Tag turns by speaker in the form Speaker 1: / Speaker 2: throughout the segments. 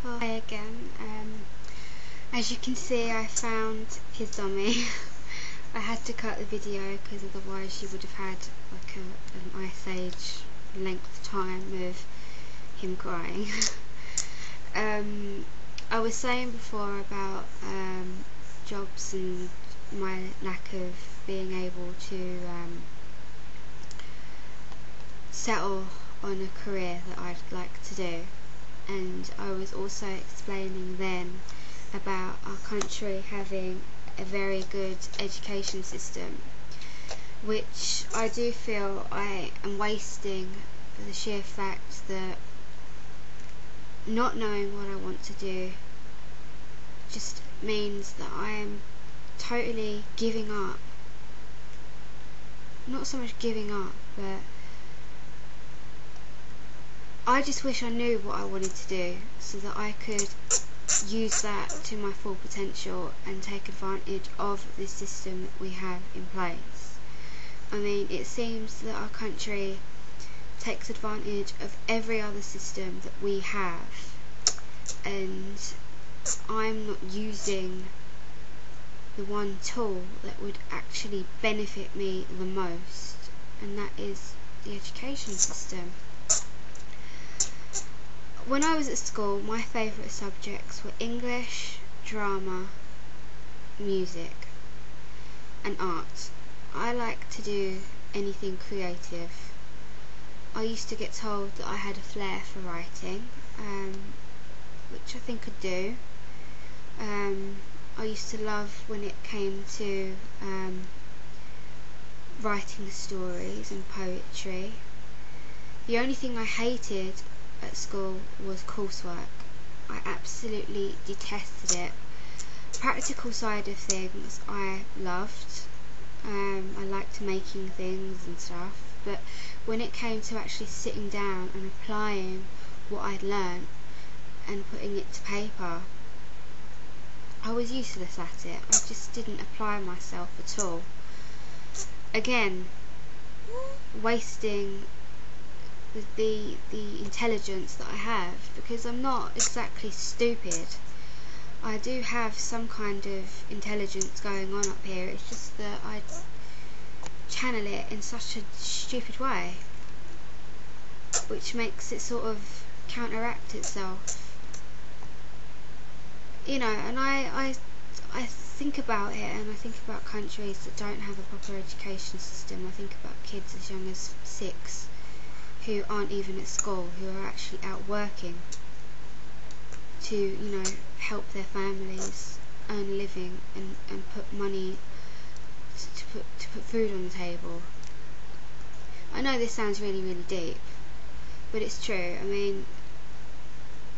Speaker 1: Oh, hi again. As you can see, I found his dummy. I had to cut the video because otherwise you would have had like an Ice Age length time of him crying. I was saying before about jobs and my lack of being able to settle on a career that I'd like to do. And I was also explaining then about our country having a very good education system, which I do feel I am wasting for the sheer fact that not knowing what I want to do just means that I am totally giving up. Not so much giving up, but I just wish I knew what I wanted to do so that I could use that to my full potential and take advantage of this system that we have in place. I mean, it seems that our country takes advantage of every other system that we have, and I'm not using the one tool that would actually benefit me the most, and that is the education system. When I was at school, my favourite subjects were English, drama, music and art. I like to do anything creative. I used to get told that I had a flair for writing, which I think I do. I used to love when it came to writing stories and poetry. The only thing I hated at school was coursework. I absolutely detested it. Practical side of things I loved. I liked making things and stuff, but when it came to actually sitting down and applying what I'd learnt and putting it to paper, I was useless at it. I just didn't apply myself at all. Again, wasting the intelligence that I have, because I'm not exactly stupid. I do have some kind of intelligence going on up here. It's just that I channel it in such a stupid way, which makes it sort of counteract itself. You know, and I think about it, and I think about countries that don't have a proper education system. I think about kids as young as 6 who aren't even at school, who are actually out working to, you know, help their families earn a living and put money to put food on the table. I know this sounds really, really deep, but it's true. I mean,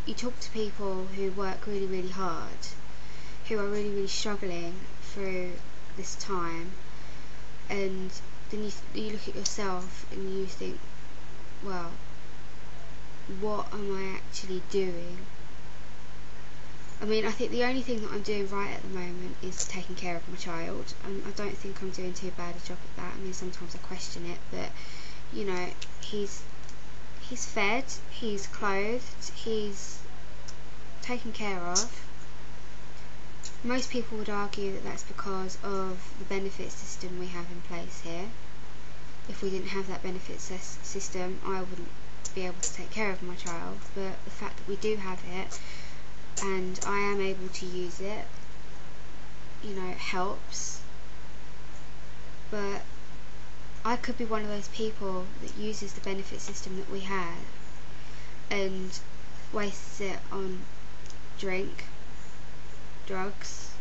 Speaker 1: you talk to people who work really, really hard, who are really, really struggling through this time, and then you look at yourself and you think, well, what am I actually doing? I mean, I think the only thing that I'm doing right at the moment is taking care of my child. I don't think I'm doing too bad a job at that. I mean, sometimes I question it, but you know, he's fed, he's clothed, he's taken care of. Most people would argue that that's because of the benefit system we have in place here. If we didn't have that benefit system, I wouldn't be able to take care of my child, but the fact that we do have it and I am able to use it, you know, it helps. But I could be one of those people that uses the benefit system that we have and wastes it on drink, drugs,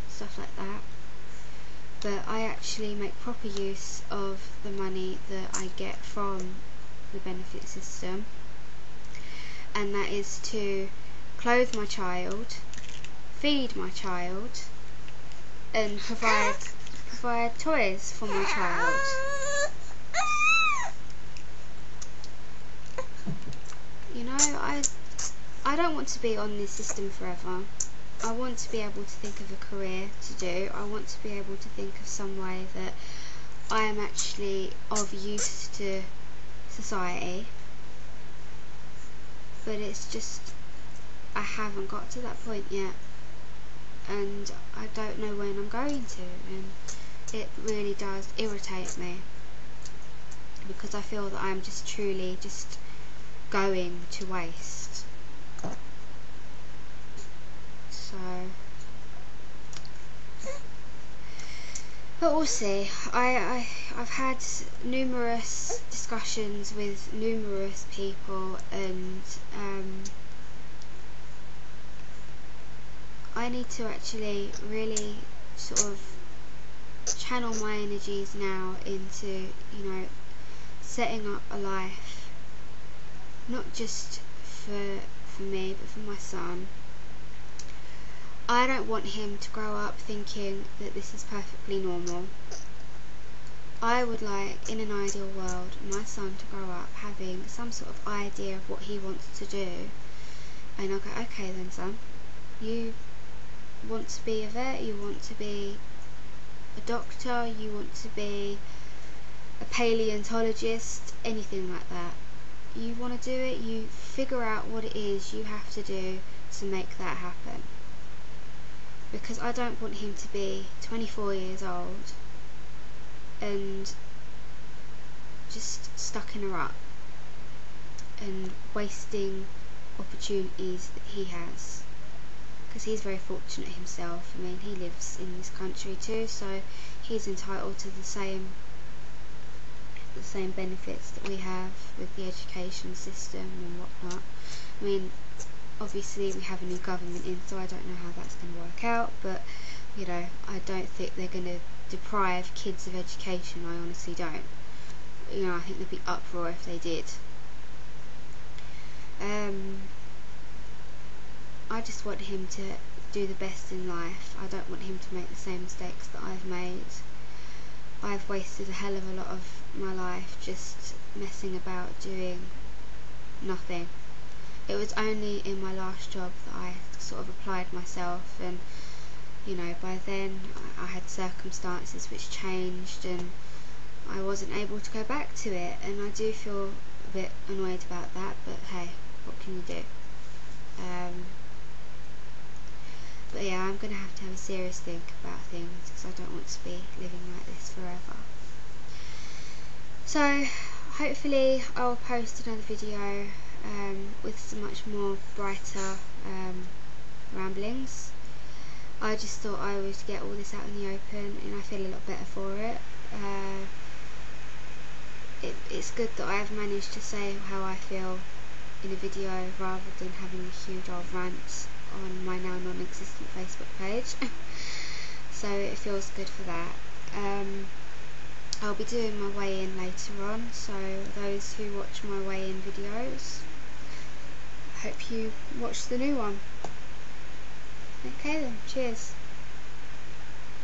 Speaker 1: stuff like that. But I actually make proper use of the money that I get from the benefit system, and that is to clothe my child, feed my child, and provide toys for my child. You know, I don't want to be on this system forever. I want to be able to think of a career to do. I want to be able to think of some way that I am actually of use to society. But it's just I haven't got to that point yet, and I don't know when I'm going to, and it really does irritate me, because I feel that I'm just truly just going to waste. So, but we'll see. I've had numerous discussions with numerous people, and I need to actually really sort of channel my energies now into, you know, setting up a life, not just for me, but for my son. I don't want him to grow up thinking that this is perfectly normal. I would like, in an ideal world, my son to grow up having some sort of idea of what he wants to do, and I'll go, okay then son, you want to be a vet, you want to be a doctor, you want to be a paleontologist, anything like that. You want to do it, you figure out what it is you have to do to make that happen. Because I don't want him to be 24 years old and just stuck in a rut and wasting opportunities that he has. Because he's very fortunate himself. I mean, he lives in this country too, so he's entitled to the same benefits that we have with the education system and whatnot. I mean, obviously we have a new government in, so I don't know how that's going to work out, but you know, I don't think they're going to deprive kids of education. I honestly don't. You know, I think there'd be uproar if they did. I just want him to do the best in life. I don't want him to make the same mistakes that I've made. I've wasted a hell of a lot of my life just messing about doing nothing. It was only in my last job that I sort of applied myself, and you know, by then I had circumstances which changed and I wasn't able to go back to it, and I do feel a bit annoyed about that, but hey, what can you do? But yeah, I'm going to have a serious think about things, because I don't want to be living like this forever. So hopefully I'll post another video with some much more brighter ramblings. I just thought I would get all this out in the open, and I feel a lot better for it. It's good that I've managed to say how I feel in a video rather than having a huge old rant on my now non-existent Facebook page. So it feels good for that. I'll be doing my weigh-in later on, so those who watch my weigh-in videos, hope you watch the new one. Okay then, cheers.